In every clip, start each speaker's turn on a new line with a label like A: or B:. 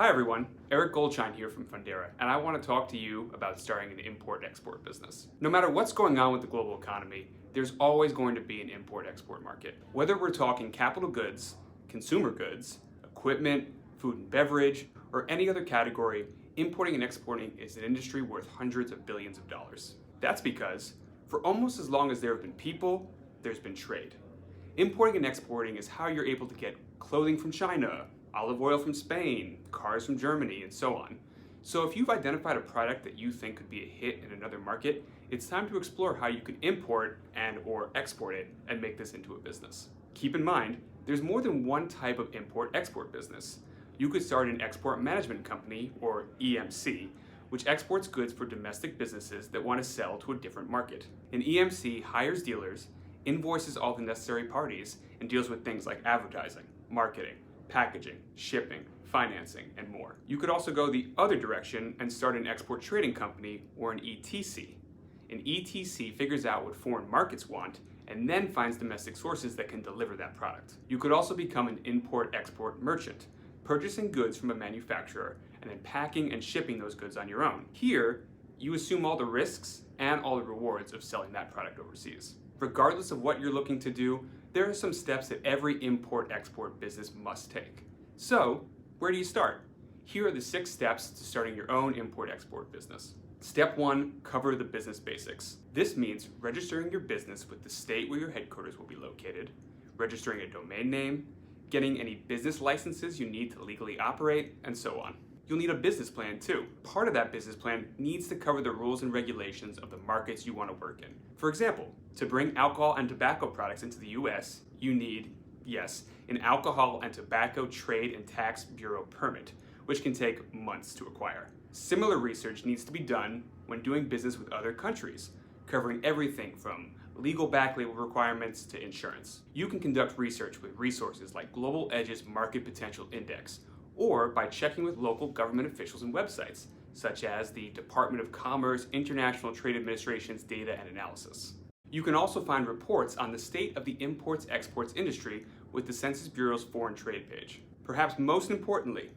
A: Hi everyone, Eric Goldshine here from Fundera, and I want to talk to you about starting an import-export business. No matter what's going on with the global economy, there's always going to be an import-export market. Whether we're talking capital goods, consumer goods, equipment, food and beverage, or any other category, importing and exporting is an industry worth hundreds of billions of dollars. That's because, for almost as long as there have been people, there's been trade. Importing and exporting is how you're able to get clothing from China, olive oil from Spain, cars from Germany, and so on. So if you've identified a product that you think could be a hit in another market, it's time to explore how you can import and or export it and make this into a business. Keep in mind, there's more than one type of import-export business. You could start an export management company, or EMC, which exports goods for domestic businesses that want to sell to a different market. An EMC hires dealers, invoices all the necessary parties, and deals with things like advertising, marketing, packaging, shipping, financing, and more. You could also go the other direction and start an export trading company or an ETC. An ETC figures out what foreign markets want and then finds domestic sources that can deliver that product. You could also become an import-export merchant, purchasing goods from a manufacturer and then packing and shipping those goods on your own. Here, you assume all the risks and all the rewards of selling that product overseas. Regardless of what you're looking to do, there are some steps that every import-export business must take. So, where do you start? Here are the 6 steps to starting your own import-export business. Step 1, cover the business basics. This means registering your business with the state where your headquarters will be located, registering a domain name, getting any business licenses you need to legally operate, and so on. You'll need a business plan too. Part of that business plan needs to cover the rules and regulations of the markets you want to work in. For example, to bring alcohol and tobacco products into the US, you need, yes, an Alcohol and Tobacco Trade and Tax Bureau permit, which can take months to acquire. Similar research needs to be done when doing business with other countries, covering everything from legal back label requirements to insurance. You can conduct research with resources like Global Edge's Market Potential Index, or by checking with local government officials and websites, such as the Department of Commerce International Trade Administration's data and analysis. You can also find reports on the state of the imports-exports industry with the Census Bureau's Foreign Trade page. Perhaps most importantly,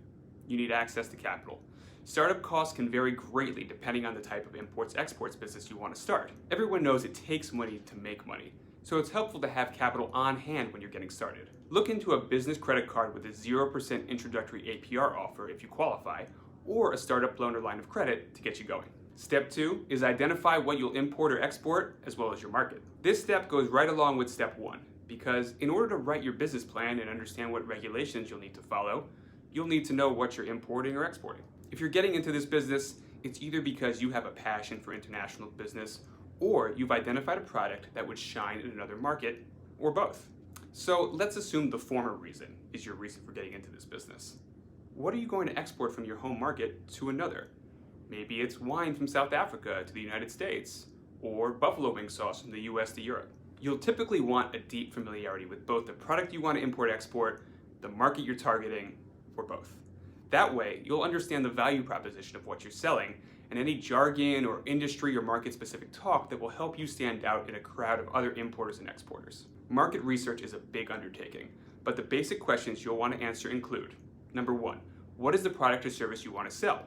A: you need access to capital. Startup costs can vary greatly depending on the type of imports-exports business you want to start. Everyone knows it takes money to make money, so it's helpful to have capital on hand when you're getting started. Look into a business credit card with a 0% introductory APR offer if you qualify, or a startup loan or line of credit to get you going. Step 2 is identify what you'll import or export, as well as your market. This step goes right along with step 1, because in order to write your business plan and understand what regulations you'll need to follow, you'll need to know what you're importing or exporting. If you're getting into this business, it's either because you have a passion for international business, or you've identified a product that would shine in another market, or both. So let's assume the former reason is your reason for getting into this business. What are you going to export from your home market to another? Maybe it's wine from South Africa to the United States, or buffalo wing sauce from the US to Europe. You'll typically want a deep familiarity with both the product you want to import-export, the market you're targeting, or both. That way, you'll understand the value proposition of what you're selling and any jargon or industry or market-specific talk that will help you stand out in a crowd of other importers and exporters. Market research is a big undertaking, but the basic questions you'll want to answer include: Number 1, what is the product or service you want to sell?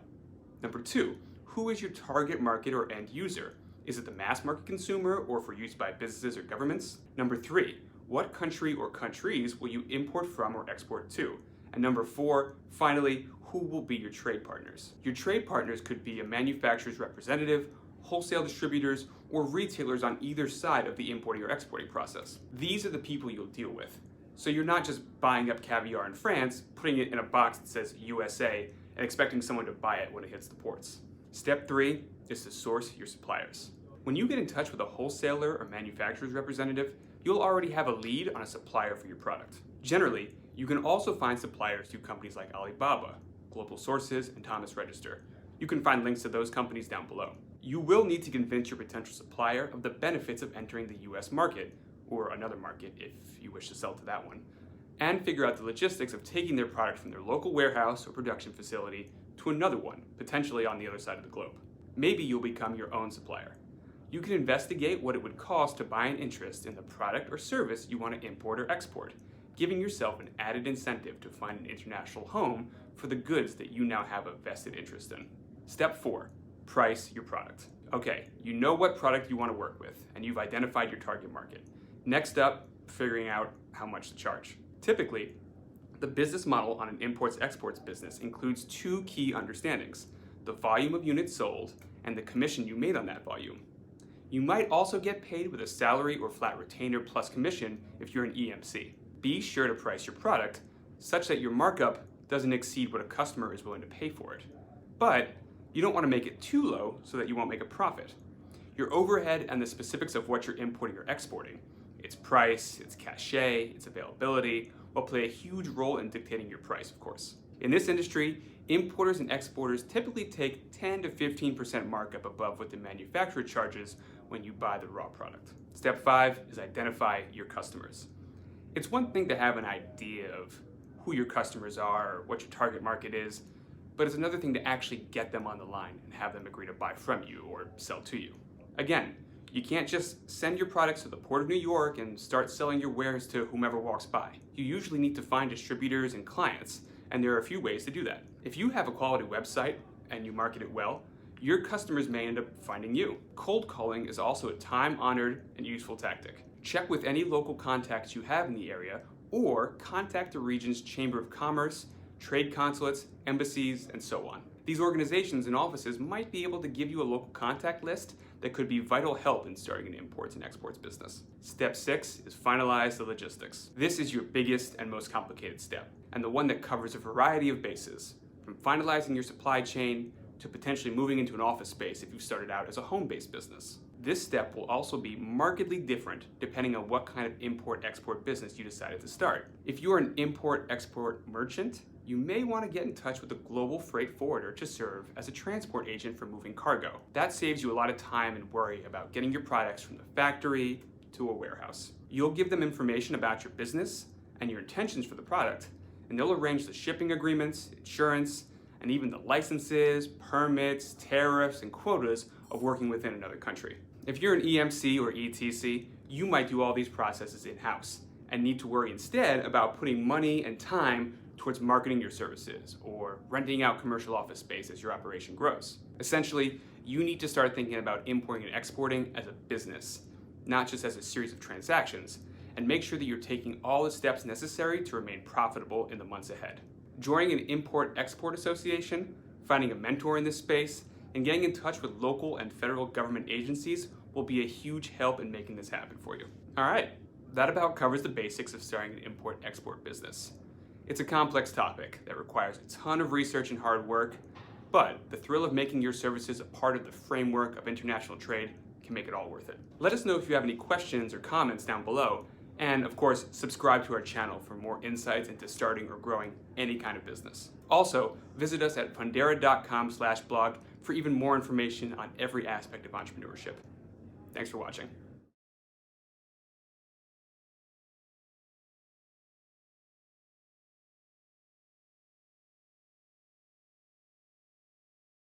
A: Number 2, who is your target market or end user? Is it the mass market consumer or for use by businesses or governments? Number 3, what country or countries will you import from or export to? And number 4, finally, who will be your trade partners? Your trade partners could be a manufacturer's representative, wholesale distributors, or retailers on either side of the importing or exporting process. These are the people you'll deal with. So you're not just buying up caviar in France, putting it in a box that says USA, and expecting someone to buy it when it hits the ports. Step 3 is to source your suppliers. When you get in touch with a wholesaler or manufacturer's representative, you'll already have a lead on a supplier for your product. Generally, you can also find suppliers through companies like Alibaba, Global Sources, and Thomas Register. You can find links to those companies down below. You will need to convince your potential supplier of the benefits of entering the US market, or another market if you wish to sell to that one, and figure out the logistics of taking their product from their local warehouse or production facility to another one, potentially on the other side of the globe. Maybe you'll become your own supplier. You can investigate what it would cost to buy an interest in the product or service you want to import or export, giving yourself an added incentive to find an international home for the goods that you now have a vested interest in. Step 4, price your product. Okay, you know what product you want to work with, and you've identified your target market. Next up, figuring out how much to charge. Typically, the business model on an imports-exports business includes 2 key understandings: the volume of units sold and the commission you made on that volume. You might also get paid with a salary or flat retainer plus commission if you're an EMC. Be sure to price your product such that your markup doesn't exceed what a customer is willing to pay for it. But you don't want to make it too low so that you won't make a profit. Your overhead and the specifics of what you're importing or exporting, its price, its cachet, its availability, will play a huge role in dictating your price, of course. In this industry, importers and exporters typically take 10 to 15% markup above what the manufacturer charges when you buy the raw product. Step 5 is identify your customers. It's one thing to have an idea of who your customers are or what your target market is, but it's another thing to actually get them on the line and have them agree to buy from you or sell to you. Again, you can't just send your products to the Port of New York and start selling your wares to whomever walks by. You usually need to find distributors and clients, and there are a few ways to do that. If you have a quality website and you market it well, your customers may end up finding you. Cold calling is also a time-honored and useful tactic. Check with any local contacts you have in the area, or contact the region's Chamber of Commerce, trade consulates, embassies, and so on. These organizations and offices might be able to give you a local contact list that could be vital help in starting an imports and exports business. Step 6 is finalize the logistics. This is your biggest and most complicated step, and the one that covers a variety of bases, from finalizing your supply chain to potentially moving into an office space if you started out as a home-based business. This step will also be markedly different depending on what kind of import-export business you decided to start. If you are an import-export merchant, you may want to get in touch with a global freight forwarder to serve as a transport agent for moving cargo. That saves you a lot of time and worry about getting your products from the factory to a warehouse. You'll give them information about your business and your intentions for the product, and they'll arrange the shipping agreements, insurance, and even the licenses, permits, tariffs, and quotas of working within another country. If you're an EMC or ETC, you might do all these processes in-house and need to worry instead about putting money and time towards marketing your services or renting out commercial office space as your operation grows. Essentially, you need to start thinking about importing and exporting as a business, not just as a series of transactions, and make sure that you're taking all the steps necessary to remain profitable in the months ahead. Joining an import-export association, finding a mentor in this space, and getting in touch with local and federal government agencies will be a huge help in making this happen for you. All right, that about covers the basics of starting an import-export business. It's a complex topic that requires a ton of research and hard work, but the thrill of making your services a part of the framework of international trade can make it all worth it. Let us know if you have any questions or comments down below, and of course, subscribe to our channel for more insights into starting or growing any kind of business. Also, visit us at fundera.com/blog for even more information on every aspect of entrepreneurship. Thanks for watching.